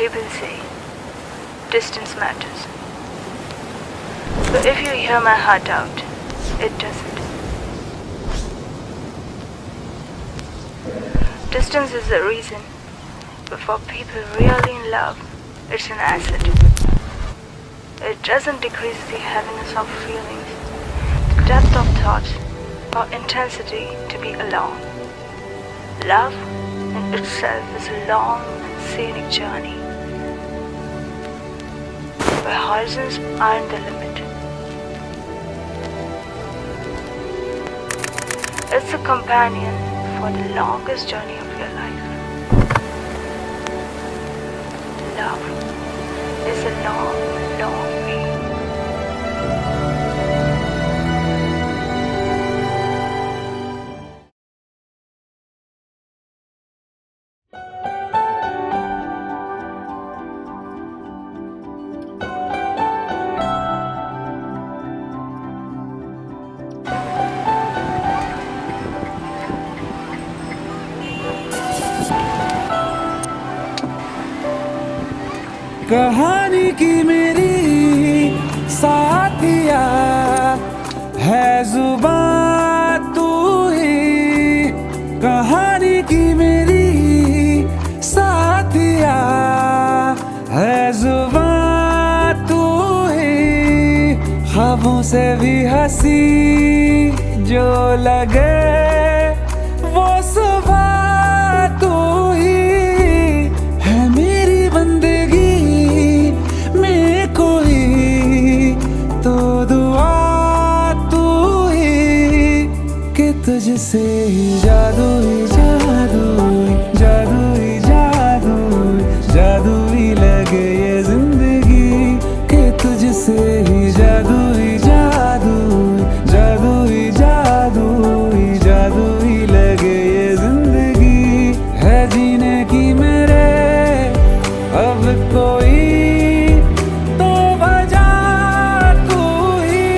People say distance matters. But if you hear my heart out, it doesn't. Distance is the reason, but for people really in love, it's an asset. It doesn't decrease the heaviness of feelings, the depth of thoughts, or intensity to be alone. Love in itself is a long and scenic journey, where horizons aren't the limit. It's a companion for the longest journey of your life. Love is a long, long way. कहानी की मेरी साथिया है जुबान तू ही। कहानी की मेरी साथिया है जुबान तू ही। ख्वाबों से भी हंसी जो लगे वो सुबह तू ही। है मेरी बंदगी में कोई तो दुआ तू ही। कि तुझसे ही जादू ही जादू जादू ही जादू जादू ही लगे ये जिंदगी। कि तुझसे ही जादू ही जादू जादू ही जादू जादू ही लगे ये जिंदगी। है जीने की मेरे अब कोई तो वजह तू ही।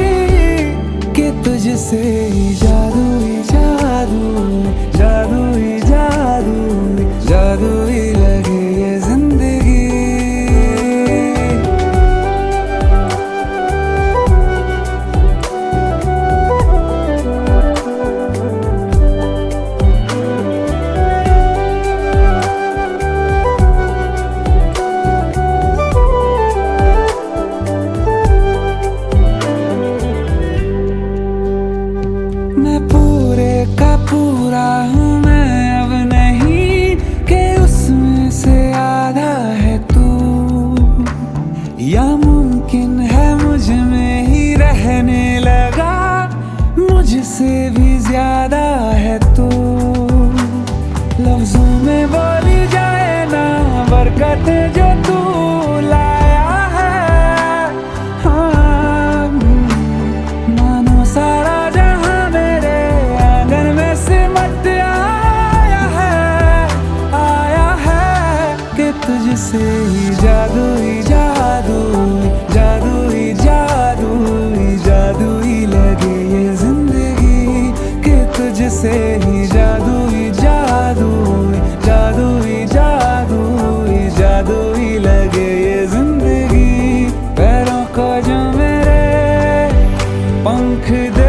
कि तुझसे ही जादू ही जादू जादू ही जादू जादू ही लगे ये जिंदगी। मैं पूरे का पूरा हूँ मैं अब नहीं कि उसमें से आधा है तू। या मुमकिन है मुझ में ही रहने लगा मुझसे भी ज्यादा है तू। लफ्जों में बोली जाए ना बरकत जो तू लाया है। हाँ मानो सारा तुझसे ही जादू ही जादू जादू ही जादू जादू ही लगे ये जिंदगी। कि तुझसे ही जादू ही जादू जादू ही जादू जादू ही लगे ये जिंदगी। पैरों को जो मेरे पंख दे